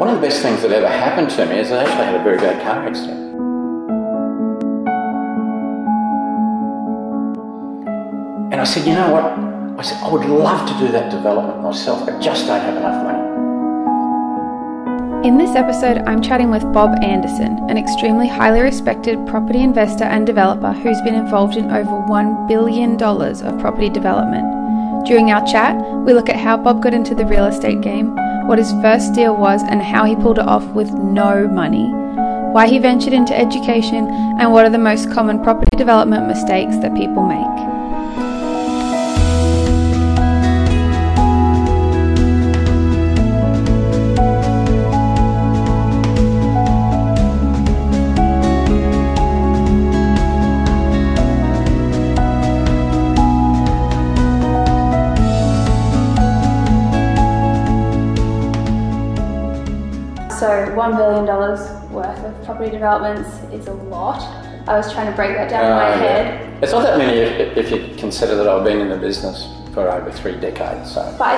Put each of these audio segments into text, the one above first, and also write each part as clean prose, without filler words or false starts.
One of the best things that ever happened to me is I actually had a very bad car accident. And I said, you know what? I said, I would love to do that development myself, but just don't have enough money. In this episode, I'm chatting with Bob Anderson, an extremely highly respected property investor and developer who's been involved in over $1 billion of property development. During our chat, we look at how Bob got into the real estate game, what his first deal was and how he pulled it off with no money, why he ventured into education, and what are the most common property development mistakes that people make. So $1 billion worth of property developments is a lot. I was trying to break that down in my head. It's not that many if you consider that I've been in the business for over 3 decades. So By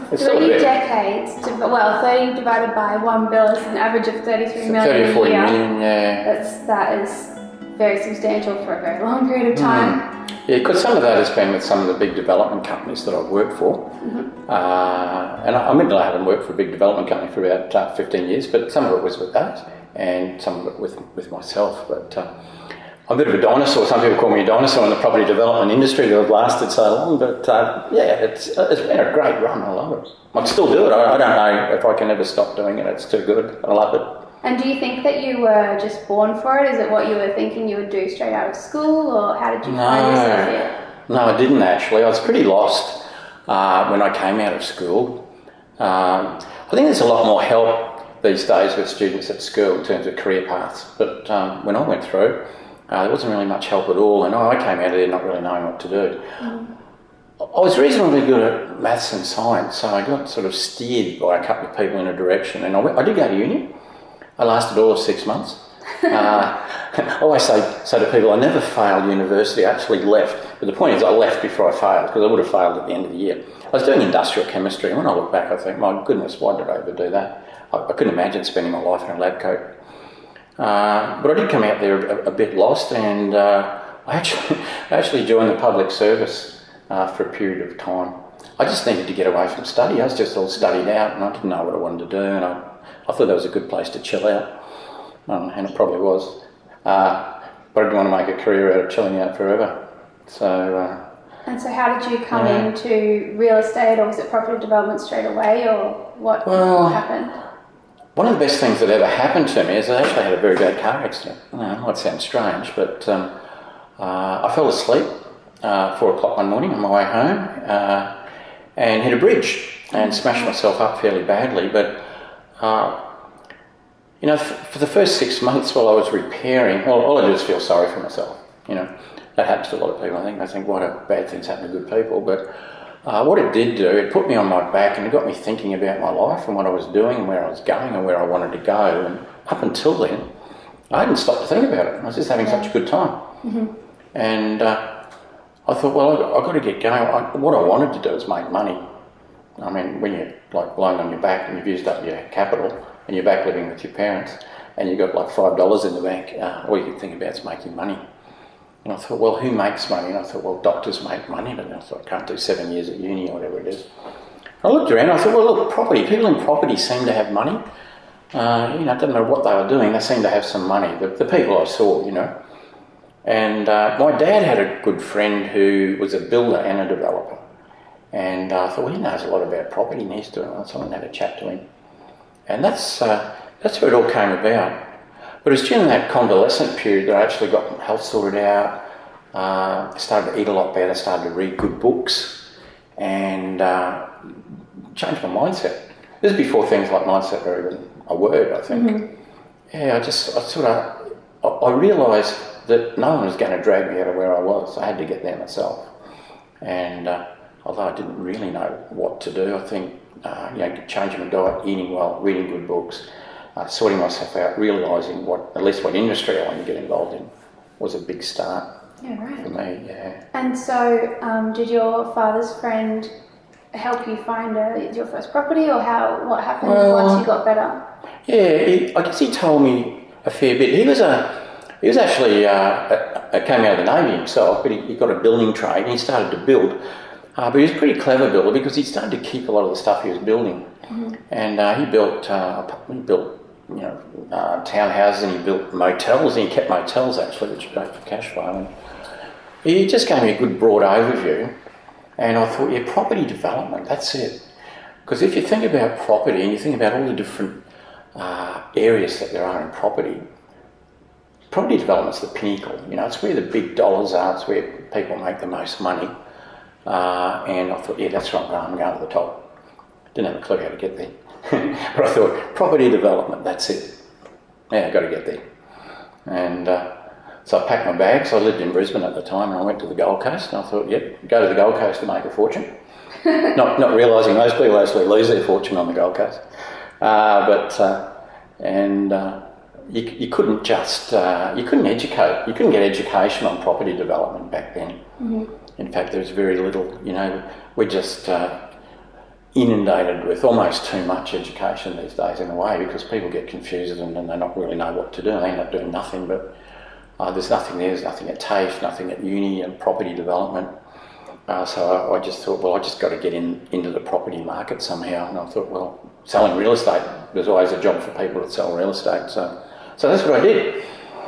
3 decades, well, 30 divided by 1 bill is an average of 33 million 30 or 40 a year. million, yeah. That is very substantial for a very long period of time. Yeah, because some of that has been with some of the big development companies that I've worked for. And I admit I haven't worked for a big development company for about 15 years, but some of it was with those and some of it with myself. But I'm a bit of a dinosaur. Some people call me a dinosaur in the property development industry that I've lasted so long. But yeah, it's been a great run. I love it. I still do it. I don't know if I can ever stop doing it. It's too good. I love it. And do you think that you were just born for it? Is it what you were thinking you would do straight out of school, or how did you find yourself here? No, I didn't actually. I was pretty lost when I came out of school. I think there's a lot more help these days with students at school in terms of career paths. But when I went through, there wasn't really much help at all, and I came out of there not really knowing what to do. I was reasonably good at maths and science, so I got sort of steered by a couple of people in a direction, and I did go to uni. I lasted all of 6 months. I always say to people, I never failed university. I actually left. But the point is I left before I failed, because I would have failed at the end of the year. I was doing industrial chemistry, and when I look back, I think, my goodness, why did I ever do that? I couldn't imagine spending my life in a lab coat. But I did come out there a bit lost, and I actually joined the public service for a period of time. I just needed to get away from study. I was just all studied out, and I didn't know what I wanted to do, and I thought that was a good place to chill out, and it probably was. But I didn't want to make a career out of chilling out forever. And so how did you come into real estate, or was it property development straight away, or what happened? One of the best things that ever happened to me is I actually had a very bad car accident. It might sound strange, but I fell asleep 4 o'clock one morning on my way home and hit a bridge and smashed myself up fairly badly. But you know, for the first 6 months while I was repairing, all I did was feel sorry for myself. You know, that happens to a lot of people. I think what a bad things happen to good people. But what it did do, it put me on my back, and it got me thinking about my life and what I was doing and where I was going and where I wanted to go. And up until then, I hadn't stopped to think about it. I was just having such a good time. And I thought, well, I've got to get going. What I wanted to do is make money. I mean, when you're like lying on your back and you've used up your capital and you're back living with your parents and you've got like $5 in the bank, all you can think about is making money. And I thought, well, who makes money? And I thought, well, doctors make money, but I thought, I can't do 7 years at uni or whatever it is. I looked around, I thought, well, look, people in property seem to have money. You know, I didn't know what they were doing, they seemed to have some money, the people I saw, you know. And my dad had a good friend who was a builder and a developer. And I thought, well, he knows a lot about property and he's doing it, so I had a chat to him. And that's where it all came about. But it was during that convalescent period that I actually got my health sorted out, started to eat a lot better, started to read good books, and changed my mindset. This is before things like mindset were even a word, I think. Yeah, I realised that no one was going to drag me out of where I was. I had to get there myself. And although I didn't really know what to do, I think you know, changing my diet, eating well, reading good books, sorting myself out, realising at least what industry I wanted to get involved in was a big start for me. Yeah. And so, did your father's friend help you find your first property, or what happened once you got better? Yeah, I guess he told me a fair bit. He was actually came out of the Navy himself, but he got a building trade and he started to build. But he was a pretty clever builder because he started to keep a lot of the stuff he was building, and he built townhouses, and he built motels, and he kept motels actually, which is great for cash flow. And he just gave me a good broad overview, and I thought, yeah, property development, that's it. Because if you think about property and you think about all the different areas that there are in property development's the pinnacle. It's where the big dollars are, it's where people make the most money. And I thought, yeah, that's right, I'm going to the top. Didn't have a clue how to get there. But I thought, property development, that's it. Yeah, I've got to get there. And so I packed my bags. I lived in Brisbane at the time, and I went to the Gold Coast, and I thought, yep, go to the Gold Coast to make a fortune. not realising most people actually lose their fortune on the Gold Coast. You couldn't just, you couldn't get education on property development back then. In fact, there was very little, we're just inundated with almost too much education these days in a way, because people get confused and they don't really know what to do, and they end up doing nothing. But there's nothing there, there's nothing at TAFE, nothing at uni and property development. So I just thought, well, I just got to get into the property market somehow. And I thought, well, selling real estate, there's always a job for people that sell real estate. So that's what I did.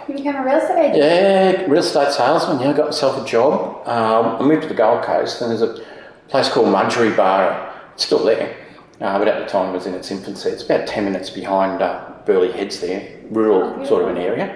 You became a real estate agent? Yeah, real estate salesman. Yeah, I got myself a job. I moved to the Gold Coast, and there's a place called Mudgee Bar. It's still there, but at the time it was in its infancy. It's about 10 minutes behind Burleigh Heads there, rural sort of an area.